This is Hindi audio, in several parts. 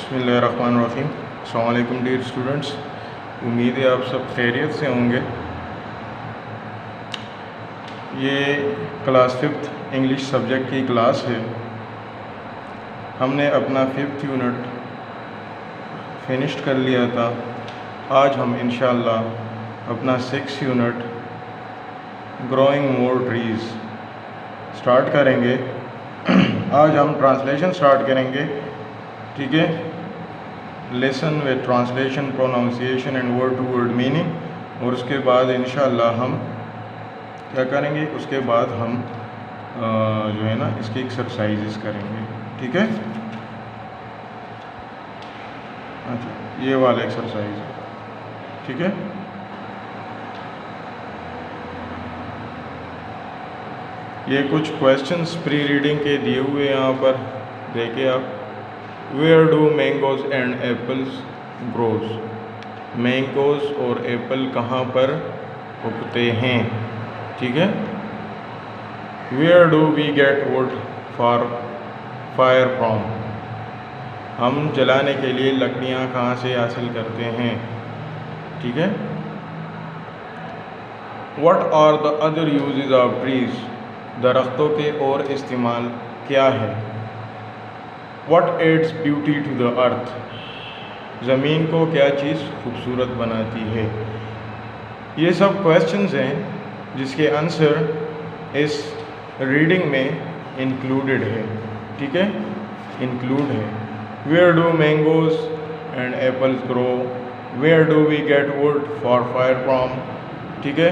बिस्मिल्लाहिर्रहमानिर्रहीम। अस्सलाम वालेकुम डियर स्टूडेंट्स, उम्मीद है आप सब खैरियत से होंगे। ये क्लास 5th इंग्लिश सब्जेक्ट की क्लास है। हमने अपना 5th यूनिट फिनिश्ड कर लिया था। आज हम इंशाअल्लाह अपना 6th unit growing more trees start करेंगे। आज हम ट्रांसलेशन स्टार्ट करेंगे, ठीक है। Lesson with translation, pronunciation and word to word meaning. और उसके बाद इंशाअल्लाह हम क्या करेंगे, उसके बाद हम जो है ना इसकी एक्सरसाइजेस करेंगे, ठीक है। अच्छा, ये वाला एक्सरसाइज है, ठीक है। ये कुछ क्वेश्चंस प्री रीडिंग के दिए हुए हैं यहाँ पर, देखिए आप। Where do mangoes and apples grows. Mangoes और एप्पल कहाँ पर उगते हैं, ठीक है। Where do we get wood for fire from. हम जलाने के लिए लकड़ियाँ कहाँ से हासिल करते हैं, ठीक है। What are the other uses of trees. दरख्तों के और इस्तेमाल क्या है। What adds beauty to the earth. ज़मीन को क्या चीज़ खूबसूरत बनाती है। ये सब क्वेश्चंस हैं जिसके आंसर इस रीडिंग में इंक्लूडेड है, ठीक है, इंक्लूड है। Where do mangoes and apples grow. Where do we get wood for fire from, ठीक है।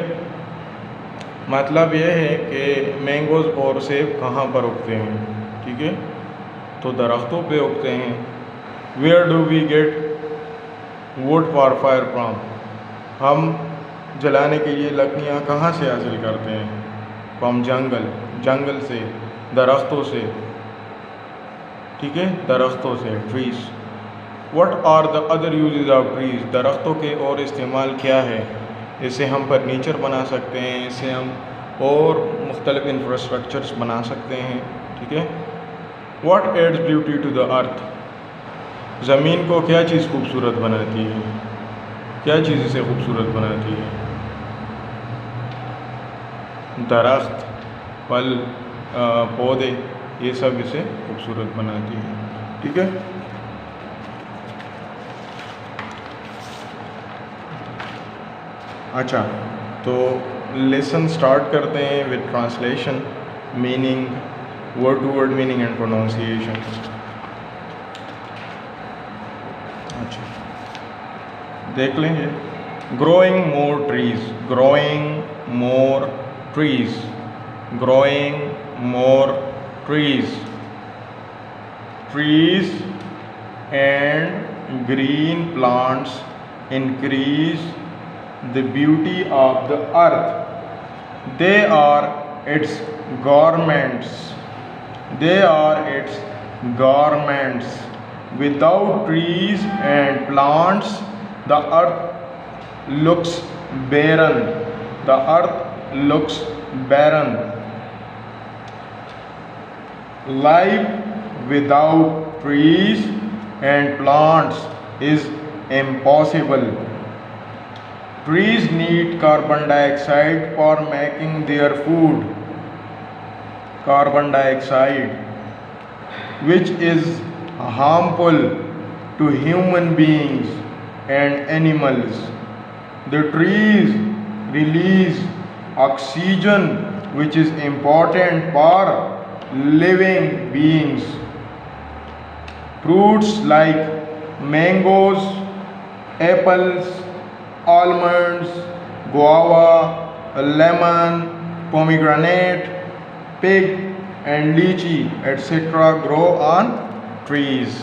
मतलब यह है कि मैंगोज़ और सेब कहाँ पर उगते हैं, ठीक है, तो दरख्तों पे उगते हैं। Where do we get wood for fire from. हम जलाने के लिए लकड़ियाँ कहाँ से हासिल करते हैं, फ्रॉम जंगल, जंगल से, दरख्तों से, ठीक है, दरख्तों से, trees. What are the other uses of trees. दरख्तों के और इस्तेमाल क्या है। इसे हम फर्नीचर बना सकते हैं, इसे हम और मुख्तलिफ इंफ्रास्ट्रक्चर्स बना सकते हैं, ठीक है। What adds beauty to the earth. ज़मीन को क्या चीज़ खूबसूरत बनाती है, क्या चीज़ इसे खूबसूरत बनाती है। दरख्त, फल, पौधे, ये सब इसे खूबसूरत बनाती है, ठीक है। अच्छा, तो लेसन स्टार्ट करते हैं with translation, meaning, word to word meaning and pronunciation. अच्छा, देख लेंगे। Growing more trees. Growing more trees. Growing more trees. Trees and green plants increase the beauty of the earth. They are its garments. They are its garments. Without trees and plants, the earth looks barren. The earth looks barren. Life without trees and plants is impossible. Trees need carbon dioxide for making their food. Carbon dioxide, which is harmful to human beings and animals. The trees release oxygen, which is important for living beings. Fruits like mangoes, apples, almonds, guava, lemon, pomegranate, fig and lychee etc. grow on trees.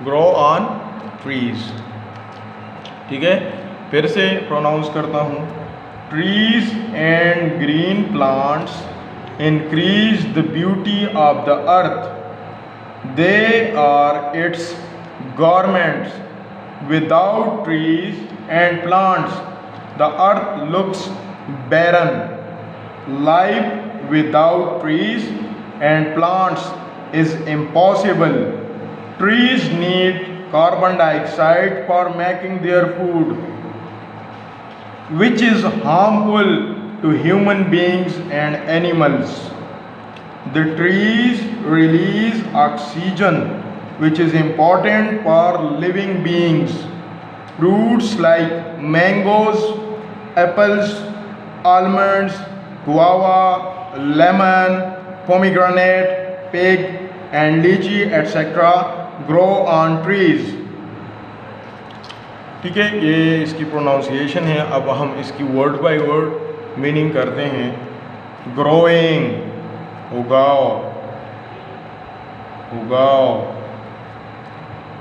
Grow on trees, ठीक है। फिर से प्रोनाउंस करता हूँ। Trees and green plants increase the beauty of the earth. They are its garments. Without trees and plants, the earth looks barren. Life without trees and plants is impossible. Trees need carbon dioxide for making their food, which is harmful to human beings and animals. The trees release oxygen, which is important for living beings. Fruits like mangoes, apples, almonds, guava, lemon, pomegranate, fig and lychee etc. grow on trees. ठीक है, ये इसकी प्रोनाउंसिएशन है। अब हम इसकी वर्ड बाय वर्ड मीनिंग करते हैं। ग्रोइंग, उगाओ, उगाओ।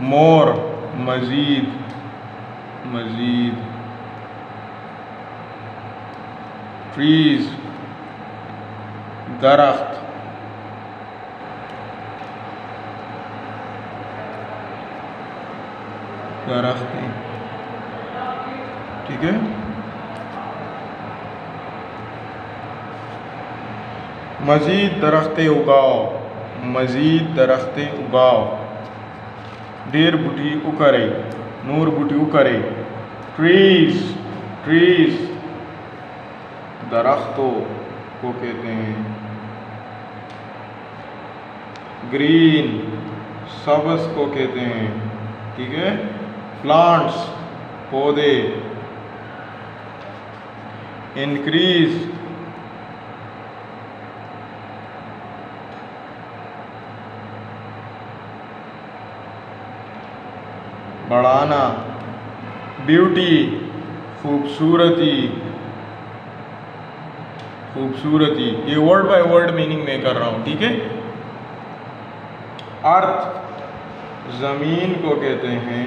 मोर, मज़ीद, मज़ीद। ट्रीज, दरख्त। दरख्त, ठीक है। मज़ीद दरख्तें उगाओ, मज़ीद दरख्तें उगाओ। देर बुटी उकरे, नूर बुटी उकरे। ट्रीज, ट्रीज दरख्तों को कहते हैं। ग्रीन, सब्ज़ को कहते हैं, ठीक है। प्लांट्स, पौधे। इंक्रीज, बढ़ाना। ब्यूटी, खूबसूरती, खूबसूरती। ये वर्ड बाय वर्ड मीनिंग में कर रहा हूँ, ठीक है। अर्थ, ज़मीन को कहते हैं,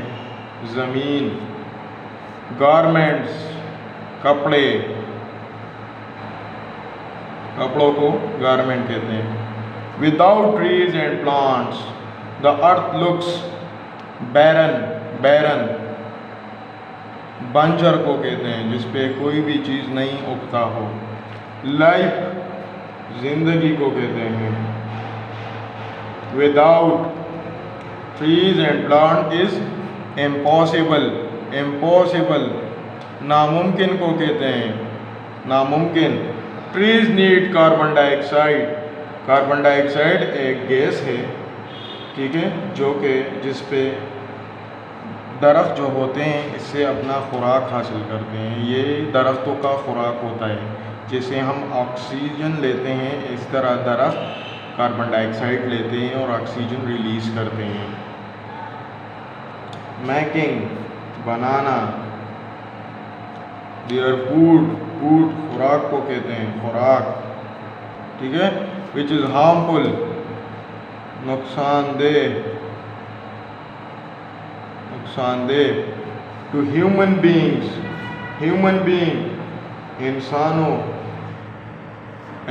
ज़मीन। गारमेंट्स, कपड़े, कपड़ों को गारमेंट कहते हैं। Without trees and plants the earth looks barren, barren. बंजर को कहते हैं जिसपे कोई भी चीज़ नहीं उगता हो। लाइफ, जिंदगी को कहते हैं। Without trees and plant is impossible, impossible. नामुमकिन को कहते हैं, नामुमकिन। Trees need carbon dioxide, carbon dioxide एक गैस है, ठीक है, जो कि जिस पे दरख्त जो होते हैं इससे अपना खुराक हासिल करते हैं। ये दरख्तों का खुराक होता है। जैसे हम ऑक्सीजन लेते हैं, इस तरह दरख्त कार्बन डाइऑक्साइड लेते हैं और ऑक्सीजन रिलीज़ करते हैं। Making, banana. Their food, food खुराक को कहते हैं, खुराक, ठीक है। विच इज़ हार्मफुल, नुकसानदेह, नुकसानदेह। To human beings, human being इंसानों।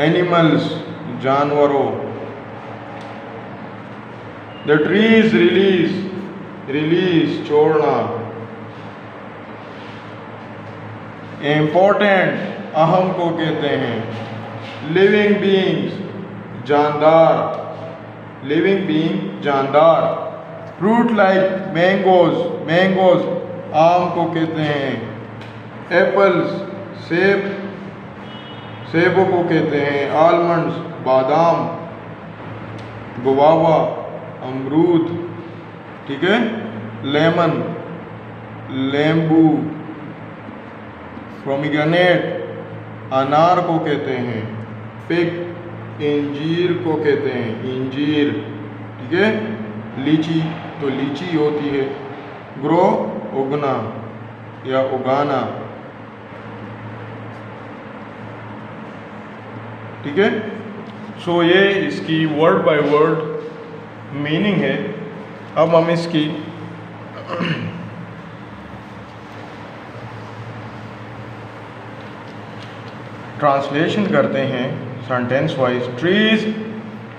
एनिमल्स, जानवरों। द ट्रीज रिलीज, रिलीज छोड़ना। इम्पोर्टेंट, अहम को कहते हैं। लिविंग बींग्स, जानदार, लिविंग बींग जानदार। फ्रूट लाइक मैंगोज, मैंगोज आम को कहते हैं। एप्पल्स, सेब, सेबों को कहते हैं। आलमंड्स, बादाम। गुआवा, अमरूद, ठीक है। लेमन, लेम्बू। पोमीग्रेनेट, अनार को कहते हैं। फिग, इंजीर को कहते हैं, इंजीर, ठीक है। लीची, तो लीची होती है। ग्रो, उगना या उगाना, ठीक है। सो ये इसकी वर्ड बाय वर्ड मीनिंग है। अब हम इसकी ट्रांसलेशन करते हैं sentence wise. Trees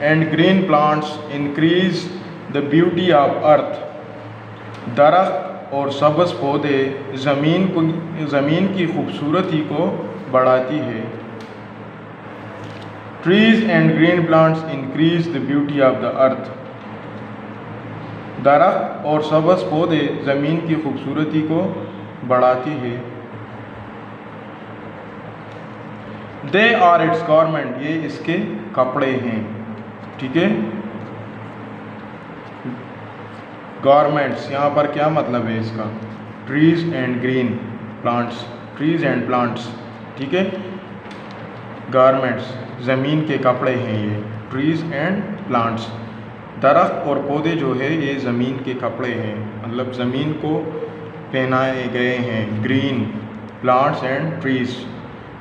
and green plants increase the beauty of earth. दरख्त और सब्ज़ पौधे ज़मीन की खूबसूरती को बढ़ाती है। Trees and green plants increase the beauty of the earth. दरख्त और सब्ज़ पौधे ज़मीन की खूबसूरती को बढ़ाती है। दे आर इट्स गारमेंट, ये इसके कपड़े हैं। ठीक है, गारमेंट्स यहाँ पर क्या मतलब है इसका? Trees and green plants, trees and plants. ठीक है, गारमेंट्स ज़मीन के कपड़े हैं ये, ट्रीज एंड प्लांट्स। दरख्त और पौधे जो है ये ज़मीन के कपड़े हैं, मतलब ज़मीन को पहनाए गए हैं। Green plants and trees.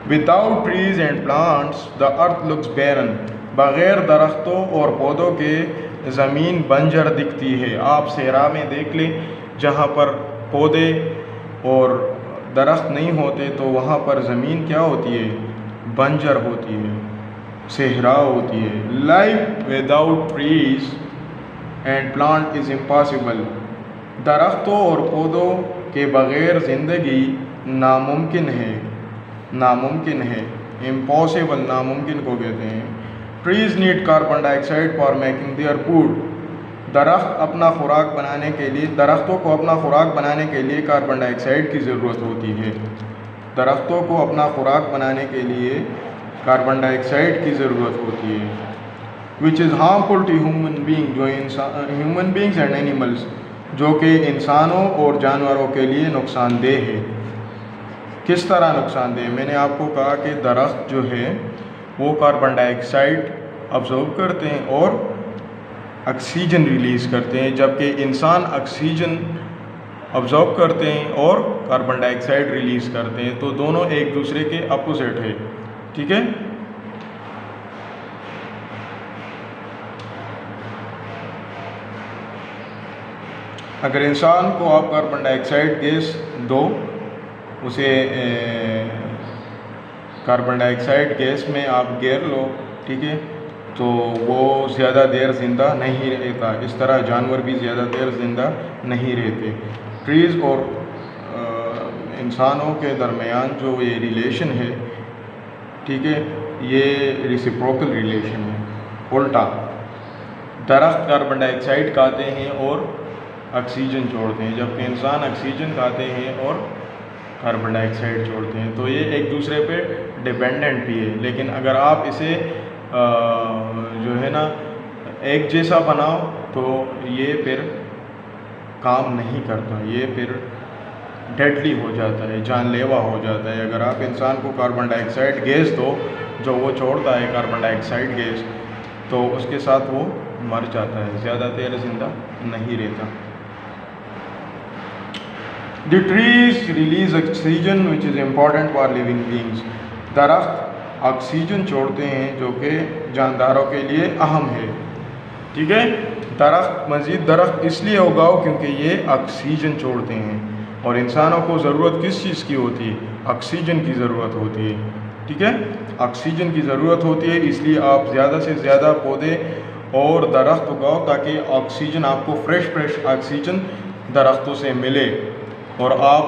Without trees and plants the earth looks barren, बग़ैर दरख्तों और पौधों के ज़मीन बंजर दिखती है। आप सहरा में देख लें, जहाँ पर पौधे और दरख्त नहीं होते तो वहाँ पर ज़मीन क्या होती है? बंजर होती है, सहरा होती है। Life without trees and plant is impossible, दरख्तों और पौधों के बग़ैर ज़िंदगी नामुमकिन है, नामुमकिन है। इम्पॉसिबल नामुमकिन को कहते हैं। Trees need carbon dioxide for making their food, दरख्त अपना खुराक बनाने के लिए, दरख्तों को अपना खुराक बनाने के लिए कार्बन डाइऑक्साइड की ज़रूरत होती है। दरख्तों को अपना खुराक बनाने के लिए कार्बन डाइऑक्साइड की ज़रूरत होती है। Which is harmful to human being, जो ह्यूमन बींग्स एंड एनिमल्स, जो कि इंसानों और जानवरों के लिए नुकसानदेह है। किस तरह नुकसानदेह? मैंने आपको कहा कि दरख्त जो है वो कार्बन डाइऑक्साइड अब्जॉर्ब करते हैं और ऑक्सीजन रिलीज़ करते हैं, जबकि इंसान ऑक्सीजन अब्जॉर्ब करते हैं और कार्बन डाइऑक्साइड रिलीज़ करते हैं। तो दोनों एक दूसरे के अपोजिट है। ठीक है, अगर इंसान को आप कार्बन डाइऑक्साइड गैस दो, उसे कार्बन डाइऑक्साइड गैस में आप घेर लो, ठीक है, तो वो ज़्यादा देर ज़िंदा नहीं रहता। इस तरह जानवर भी ज़्यादा देर ज़िंदा नहीं रहते। ट्रीज़ और इंसानों के दरमियान जो ये रिलेशन है, ठीक है, ये रेसिप्रोकल रिलेशन है। उल्टा दरख्त कार्बन डाइऑक्साइड खाते हैं और ऑक्सीजन छोड़ते हैं, जबकि इंसान ऑक्सीजन खाते हैं और कार्बन डाइऑक्साइड छोड़ते हैं। तो ये एक दूसरे पे डिपेंडेंट भी है। लेकिन अगर आप इसे जो है ना एक जैसा बनाओ तो ये फिर काम नहीं करता, ये फिर डेडली हो जाता है, जानलेवा हो जाता है। अगर आप इंसान को कार्बन डाइऑक्साइड गैस दो, जो वो छोड़ता है कार्बन डाइऑक्साइड गैस, तो उसके साथ वो मर जाता है, ज़्यादा देर ज़िंदा नहीं रहता। The trees release oxygen which is important for living beings. दरख्त ऑक्सीजन छोड़ते हैं जो कि जानदारों के लिए अहम है। ठीक है, दरख्त मज़ीद दरख्त इसलिए उगाओ क्योंकि ये ऑक्सीजन छोड़ते हैं, और इंसानों को ज़रूरत किस चीज़ की होती है? ऑक्सीजन की ज़रूरत होती है। ठीक है, ऑक्सीजन की ज़रूरत होती है, इसलिए आप ज़्यादा से ज़्यादा पौधे और दरख्त उगाओ ताकि ऑक्सीजन आपको फ्रेश ऑक्सीजन दरख्तों से मिले और आप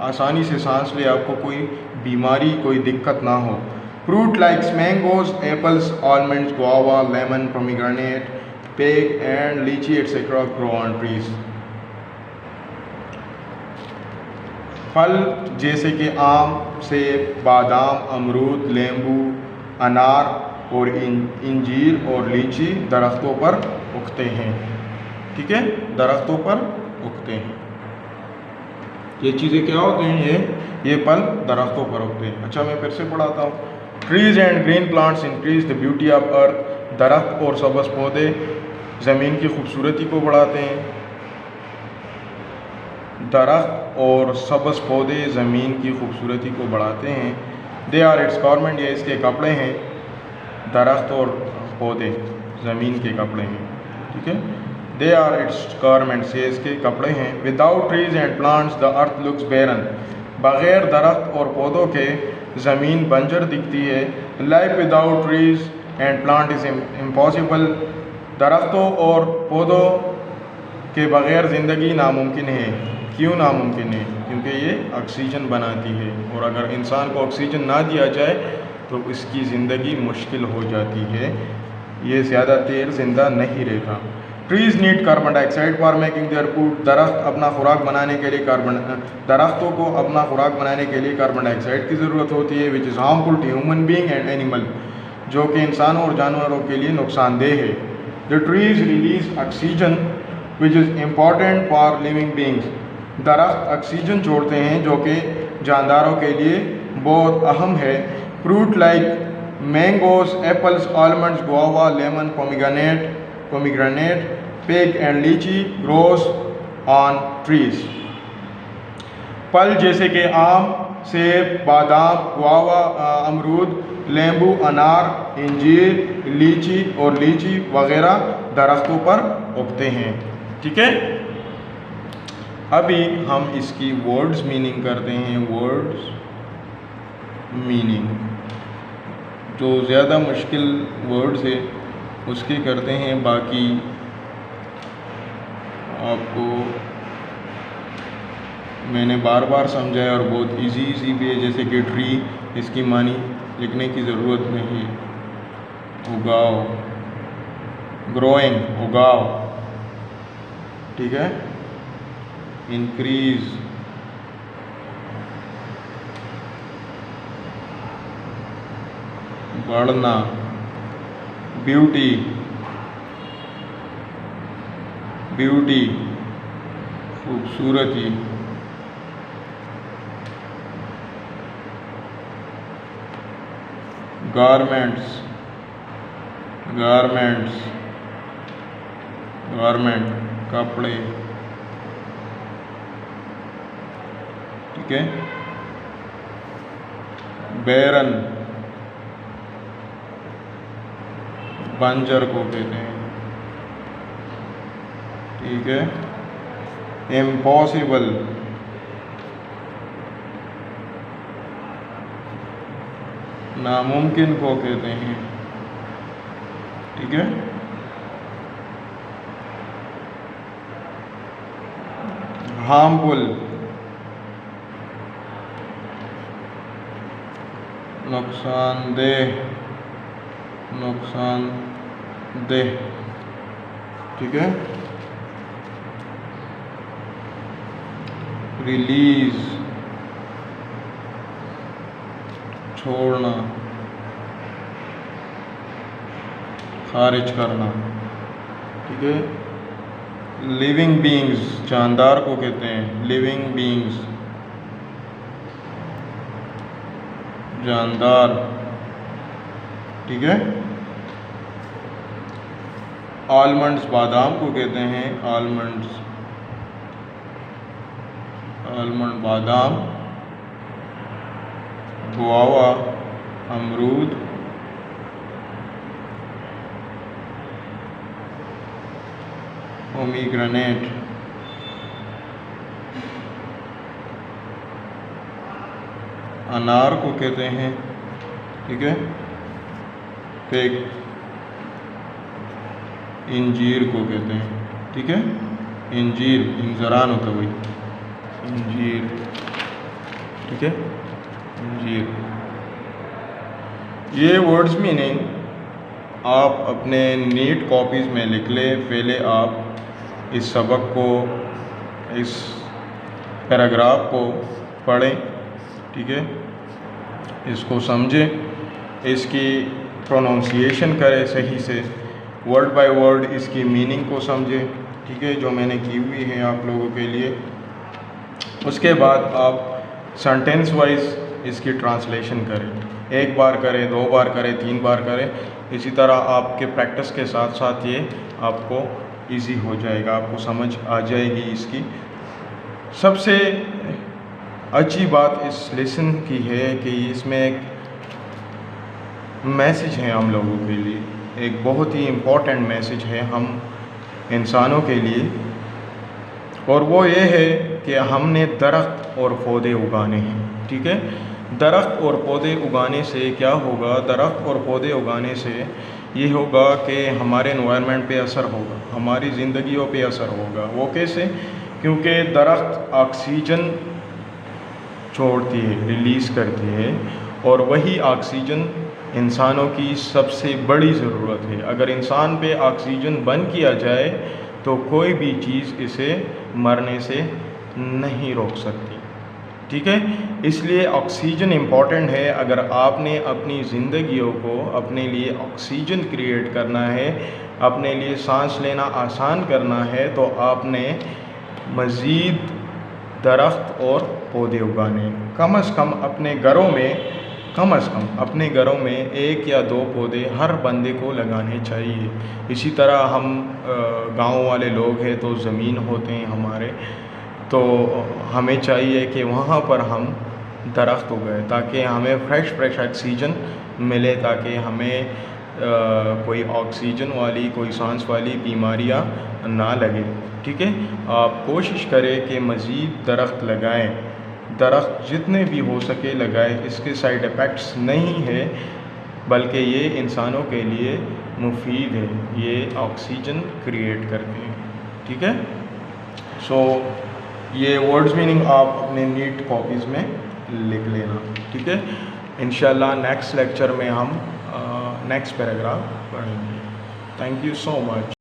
आसानी से सांस ले, आपको कोई बीमारी, कोई दिक्कत ना हो। Fruit likes mangoes, apples, almonds, guava, lemon, pomegranate, peg and लीची एटसेट्रा ग्रो ऑन ट्रीज। फल जैसे कि आम, सेब, बादाम, अमरूद, नींबू, अनार और इंजीर और लीची दरख्तों पर उगते हैं। ठीक है, दरख्तों पर उगते हैं। ये चीज़ें क्या होते हैं? ये फल दरख्तों पर उगते हैं। अच्छा, मैं फिर से पढ़ाता हूँ। Trees and green plants increase the beauty of earth, दरख्त और सब्ज़ पौधे ज़मीन की खूबसूरती को बढ़ाते हैं। दरख्त और सब्ज़ पौधे ज़मीन की खूबसूरती को बढ़ाते हैं। दे आर इट्स गारमेंट, ये इसके कपड़े हैं। दरख्त और पौधे ज़मीन के कपड़े हैं। ठीक है, दे आर इट्स गारमेंट्स, ये इसके कपड़े हैं। Without trees and plants the earth looks barren, बग़ैर दरख्त और पौधों के ज़मीन बंजर दिखती है। Life without trees and plant is impossible, दरख्तों और पौधों के बग़ैर ज़िंदगी नामुमकिन है। क्यों नामुमकिन है? क्योंकि ये ऑक्सीजन बनाती है, और अगर इंसान को ऑक्सीजन ना दिया जाए तो इसकी ज़िंदगी मुश्किल हो जाती है, ये ज़्यादा देर ज़िंदा नहीं रहता। Trees need carbon dioxide for making their food, दरख्त अपना खुराक बनाने के लिए दरख्तों को अपना खुराक बनाने के लिए कार्बन डाइऑक्साइड की ज़रूरत होती है, which is harmful to human being and animal, जो कि इंसानों और जानवरों के लिए नुकसानदेह है। The trees release oxygen which is important for living beings, दरख्त ऑक्सीजन छोड़ते हैं जो कि जानदारों के लिए बहुत अहम है। Fruit like mangoes, apples, almonds, guava, lemon, pomegranate, pig and लीची ग्रोस ऑन ट्रीज। फल जैसे कि आम, सेब, बादाम, गुआवा, अमरूद, लेम्बू, अनार, इंजीर, लीची और लीची वगैरह दरख्तों पर उगते हैं। ठीक है, अभी हम इसकी वर्ड्स मीनिंग करते हैं। वर्ड्स मीनिंग, जो ज़्यादा मुश्किल वर्ड्स है उसकी करते हैं, बाकी आपको मैंने बार बार समझाया और बहुत इजी भी है। जैसे कि ट्री, इसकी मानी लिखने की ज़रूरत नहीं, उगाओ, ग्रोइंग, उगाओ, ठीक है। इंक्रीज, बढ़ना, ब्यूटी, ब्यूटी, खूबसूरती, गारमेंट्स, गारमेंट्स, गारमेंट, कपड़े, ठीक है। बैरन, बंजर को कहते हैं, ठीक है। इम्पॉसिबल, नामुमकिन को कहते हैं, ठीक है। हार्मफुल, नुकसानदेह, नुकसानदेह, ठीक है। रिलीज, छोड़ना, खारिज करना, ठीक है। लिविंग बीइंग्स, जानदार को कहते हैं, लिविंग बीइंग्स, जानदार, ठीक है। आलमंड्स, बादाम को कहते हैं, आलमंड्स, आलमंड, बादाम। गुआवा, अमरूद, पोमीग्रेनेट, अनार को कहते हैं, ठीक है। फिग, इंजीर को कहते हैं, ठीक है। इंजीर, इंजरान होता वही, इंजीर, ठीक है, इंजीर। ये वर्ड्स मीनिंग आप अपने नीट कॉपीज़ में लिख लें। पहले आप इस सबक को, इस पैराग्राफ को पढ़ें, ठीक है, इसको समझें, इसकी प्रोनाउंसिएशन करें सही से, वर्ड बाय वर्ड इसकी मीनिंग को समझें, ठीक है, जो मैंने की हुई है आप लोगों के लिए। उसके बाद आप सेंटेंस वाइज इसकी ट्रांसलेशन करें, एक बार करें, 2 बार करें, 3 बार करें। इसी तरह आपके प्रैक्टिस के साथ साथ ये आपको इजी हो जाएगा, आपको समझ आ जाएगी इसकी। सबसे अच्छी बात इस लेसन की है कि इसमें एक मैसेज है हम लोगों के लिए, एक बहुत ही इम्पोर्टेंट मैसेज है हम इंसानों के लिए, और वो ये है कि हमने दरख्त और पौधे उगाने हैं, ठीक है। दरख्त और पौधे उगाने से क्या होगा? दरख्त और पौधे उगाने से ये होगा कि हमारे एनवायरनमेंट पे असर होगा, हमारी ज़िंदगियों पे असर होगा। वो कैसे? क्योंकि दरख्त ऑक्सीजन छोड़ती है, रिलीज़ करती है, और वही ऑक्सीजन इंसानों की सबसे बड़ी ज़रूरत है। अगर इंसान पे ऑक्सीजन बंद किया जाए तो कोई भी चीज़ इसे मरने से नहीं रोक सकती। ठीक है, इसलिए ऑक्सीजन इम्पॉर्टेंट है। अगर आपने अपनी ज़िंदगियों को अपने लिए ऑक्सीजन क्रिएट करना है, अपने लिए सांस लेना आसान करना है, तो आपने मज़ीद दरख्त और पौधे उगाने, कम से कम अपने घरों में, कम से कम अपने घरों में 1 या 2 पौधे हर बंदे को लगाने चाहिए। इसी तरह हम गांव वाले लोग हैं तो ज़मीन होते हैं हमारे, तो हमें चाहिए कि वहाँ पर हम दरख्त उगाएं ताकि हमें फ्रेश ऑक्सीजन मिले, ताकि हमें कोई ऑक्सीजन वाली, कोई सांस वाली बीमारियाँ ना लगे। ठीक है, आप कोशिश करें कि मज़ीद दरख्त लगाएं, दरख्त जितने भी हो सके लगाएं। इसके साइड इफ़ेक्ट्स नहीं है, बल्कि ये इंसानों के लिए मुफीद है, ये ऑक्सीजन क्रिएट करते हैं। ठीक है, सो ये वर्ड्स मीनिंग आप अपने नीट कॉपीज़ में लिख लेना। ठीक है, इंशाल्लाह नेक्स्ट लेक्चर में हम नेक्स्ट पैराग्राफ पढ़ेंगे। Thank you so much.